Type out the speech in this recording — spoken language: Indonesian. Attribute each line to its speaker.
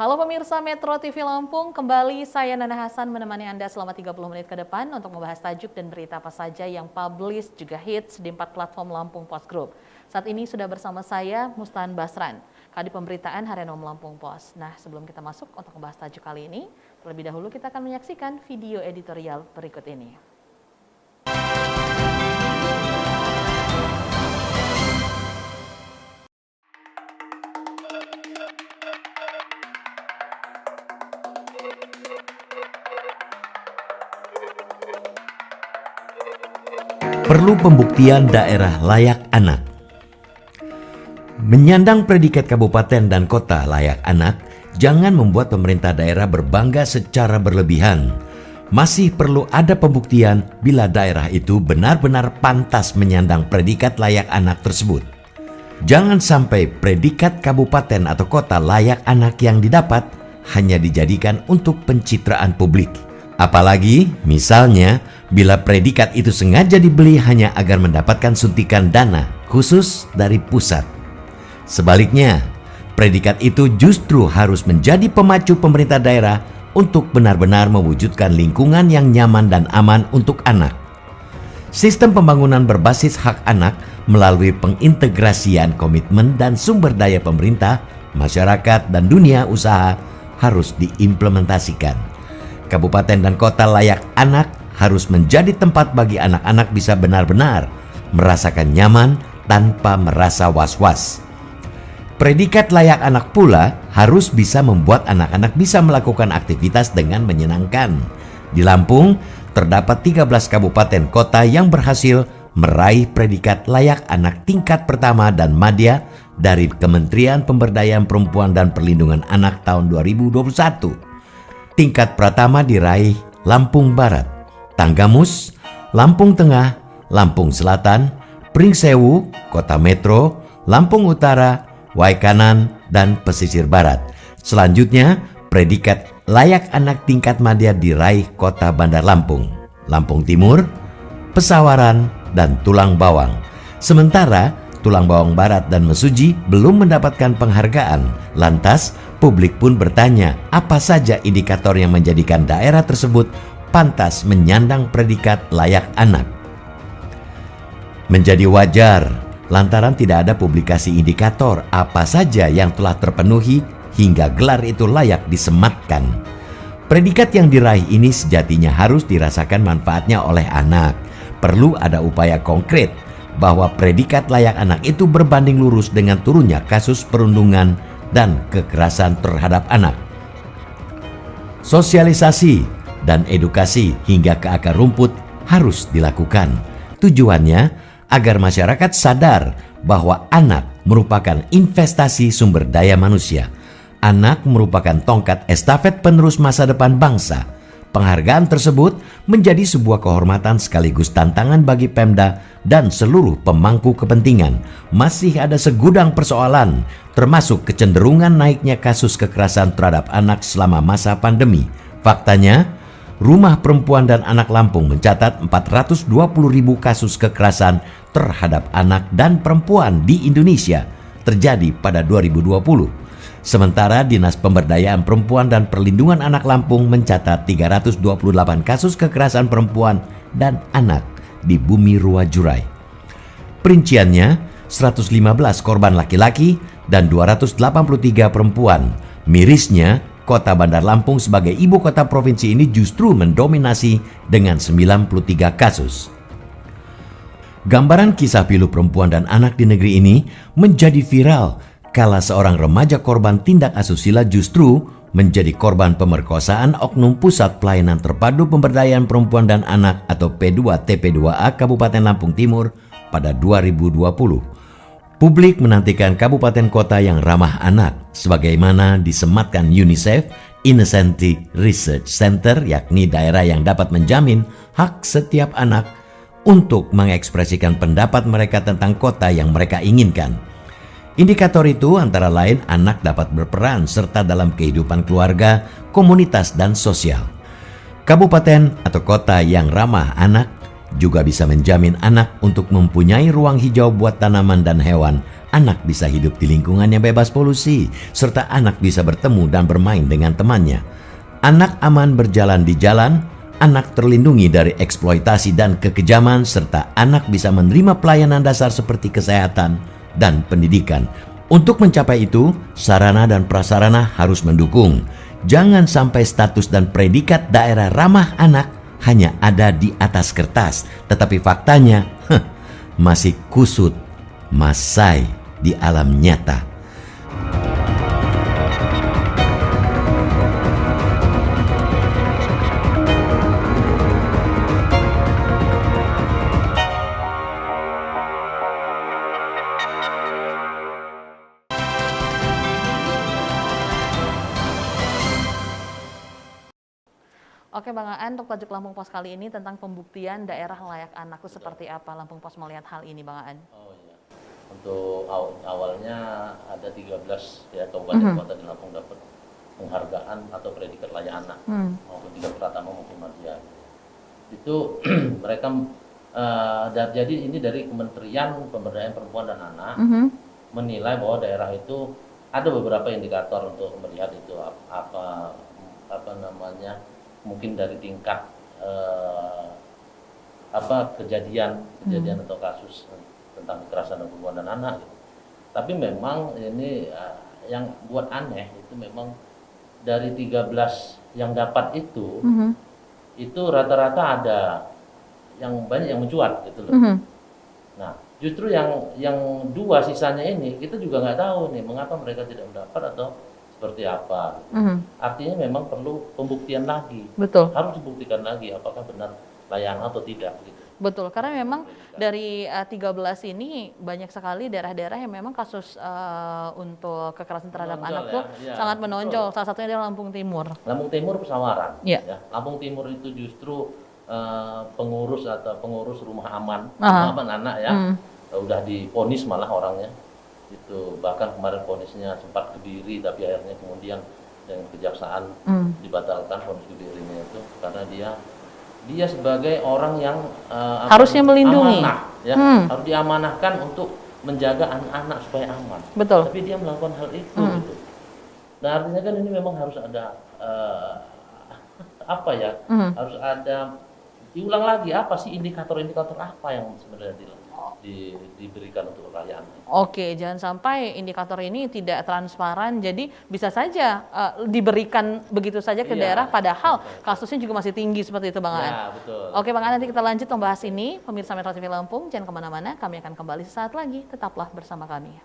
Speaker 1: Halo pemirsa Metro TV Lampung, kembali saya Nana Hasan menemani Anda selama 30 menit ke depan untuk membahas tajuk dan berita apa saja yang publish juga hits di 4 platform Lampung Post Group. Saat ini sudah bersama saya Mustan Basran, Kadip Pemberitaan Harian Lampung Post. Nah, sebelum kita masuk untuk membahas tajuk kali ini, terlebih dahulu kita akan menyaksikan video editorial berikut ini.
Speaker 2: Perlu pembuktian daerah layak anak. Menyandang predikat kabupaten dan kota layak anak, jangan membuat pemerintah daerah berbangga secara berlebihan. Masih perlu ada pembuktian bila daerah itu benar-benar pantas menyandang predikat layak anak tersebut. Jangan sampai predikat kabupaten atau kota layak anak yang didapat hanya dijadikan untuk pencitraan publik. Apalagi misalnya bila predikat itu sengaja dibeli hanya agar mendapatkan suntikan dana khusus dari pusat. Sebaliknya, predikat itu justru harus menjadi pemacu pemerintah daerah untuk benar-benar mewujudkan lingkungan yang nyaman dan aman untuk anak. Sistem pembangunan berbasis hak anak melalui pengintegrasian komitmen dan sumber daya pemerintah, masyarakat, dan dunia usaha harus diimplementasikan. Kabupaten dan kota layak anak harus menjadi tempat bagi anak-anak bisa benar-benar merasakan nyaman tanpa merasa was-was. Predikat layak anak pula harus bisa membuat anak-anak bisa melakukan aktivitas dengan menyenangkan. Di Lampung, terdapat 13 kabupaten kota yang berhasil meraih predikat layak anak tingkat pertama dan madya dari Kementerian Pemberdayaan Perempuan dan Perlindungan Anak tahun 2021. Tingkat pertama diraih Lampung Barat, Tanggamus, Lampung Tengah, Lampung Selatan, Pringsewu, Kota Metro, Lampung Utara, Waikanan, dan Pesisir Barat. Selanjutnya, predikat layak anak tingkat madya diraih Kota Bandar Lampung, Lampung Timur, Pesawaran, dan Tulang Bawang. Sementara Tulang Bawang Barat dan Mesuji belum mendapatkan penghargaan. Lantas, publik pun bertanya apa saja indikator yang menjadikan daerah tersebut pantas menyandang predikat layak anak. Menjadi wajar lantaran tidak ada publikasi indikator apa saja yang telah terpenuhi hingga gelar itu layak disematkan. Predikat yang diraih ini sejatinya harus dirasakan manfaatnya oleh anak. Perlu ada upaya konkret bahwa predikat layak anak itu berbanding lurus dengan turunnya kasus perundungan dan kekerasan terhadap anak. Sosialisasi dan edukasi hingga ke akar rumput harus dilakukan. Tujuannya agar masyarakat sadar bahwa anak merupakan investasi sumber daya manusia. Anak merupakan tongkat estafet penerus masa depan bangsa. Penghargaan tersebut menjadi sebuah kehormatan sekaligus tantangan bagi Pemda dan seluruh pemangku kepentingan. Masih ada segudang persoalan, termasuk kecenderungan naiknya kasus kekerasan terhadap anak selama masa pandemi. Faktanya, Rumah Perempuan dan Anak Lampung mencatat 420.000 kasus kekerasan terhadap anak dan perempuan di Indonesia terjadi pada 2020. Sementara Dinas Pemberdayaan Perempuan dan Perlindungan Anak Lampung mencatat 328 kasus kekerasan perempuan dan anak di Bumi Rua Jurai. Perinciannya, 115 korban laki-laki dan 283 perempuan. Mirisnya, Kota Bandar Lampung sebagai ibu kota provinsi ini justru mendominasi dengan 93 kasus. Gambaran kisah pilu perempuan dan anak di negeri ini menjadi viral kala seorang remaja korban tindak asusila justru menjadi korban pemerkosaan oknum Pusat Pelayanan Terpadu Pemberdayaan Perempuan dan Anak atau P2TP2A Kabupaten Lampung Timur pada 2020. Publik menantikan kabupaten kota yang ramah anak sebagaimana disematkan UNICEF Innocenti Research Center, yakni daerah yang dapat menjamin hak setiap anak untuk mengekspresikan pendapat mereka tentang kota yang mereka inginkan. Indikator itu antara lain anak dapat berperan serta dalam kehidupan keluarga, komunitas, dan sosial. Kabupaten atau kota yang ramah anak juga bisa menjamin anak untuk mempunyai ruang hijau buat tanaman dan hewan anak bisa hidup di lingkungan yang bebas polusi, serta anak bisa bertemu dan bermain dengan temannya. Anak aman berjalan di jalan, anak terlindungi dari eksploitasi dan kekejaman, serta anak bisa menerima pelayanan dasar seperti kesehatan dan pendidikan. Untuk mencapai itu, sarana dan prasarana harus mendukung. Jangan sampai status dan predikat daerah ramah anak hanya ada di atas kertas, tetapi faktanya masih kusut masai di alam nyata.
Speaker 1: Oke Bang Aan, untuk tajuk Lampung Pos kali ini tentang pembuktian daerah layak anak itu seperti apa Lampung Pos melihat hal ini Bang Aan?
Speaker 3: Oh iya. Untuk awalnya ada 13 ya kabupaten kota di Lampung dapat penghargaan atau predikat layak anak maupun Tiga Pratama maupun Madya. Itu mereka jadi ini dari Kementerian Pemberdayaan Perempuan dan Anak menilai bahwa daerah itu ada beberapa indikator untuk melihat itu apa namanya, mungkin dari tingkat kejadian atau kasus tentang kekerasan perempuan dan anak gitu. Tapi memang ini yang buat aneh itu memang dari 13 yang dapat itu rata-rata ada yang banyak yang mencuat gitu loh. Nah, justru yang dua sisanya ini kita juga nggak tahu nih mengapa mereka tidak mendapat atau seperti apa. Artinya memang perlu pembuktian lagi.
Speaker 1: Betul.
Speaker 3: Harus dibuktikan lagi apakah benar layak atau tidak gitu.
Speaker 1: Betul, karena memang dari 13 ini banyak sekali daerah-daerah yang memang kasus untuk kekerasan terhadap anak tuh sangat menonjol. Betul. Salah satunya adalah Lampung Timur.
Speaker 3: Lampung Timur Pesawaran.
Speaker 1: Ya.
Speaker 3: Lampung Timur itu justru pengurus rumah aman anak ya. Udah divonis malah orangnya. Itu bahkan kemarin vonisnya sempat Kediri tapi akhirnya kemudian dengan kejaksaan dibatalkan vonis Kedirinya itu karena dia sebagai orang yang
Speaker 1: harusnya melindungi,
Speaker 3: amanah, ya, harus diamanahkan untuk menjaga anak-anak supaya aman.
Speaker 1: Betul.
Speaker 3: Tapi dia melakukan hal itu. Gitu. Nah artinya kan ini memang harus ada harus ada diulang lagi apa sih indikator-indikator apa yang sebenarnya diberikan untuk kekayaan.
Speaker 1: Oke, jangan sampai indikator ini tidak transparan, jadi bisa saja diberikan begitu saja ke daerah, padahal kasusnya juga masih tinggi seperti itu Bang Aan.
Speaker 3: Ya, betul.
Speaker 1: Oke Bang Aan, nanti kita lanjut membahas ini. Pemirsa Metro TV Lampung, jangan kemana-mana, kami akan kembali sesaat lagi, tetaplah bersama kami.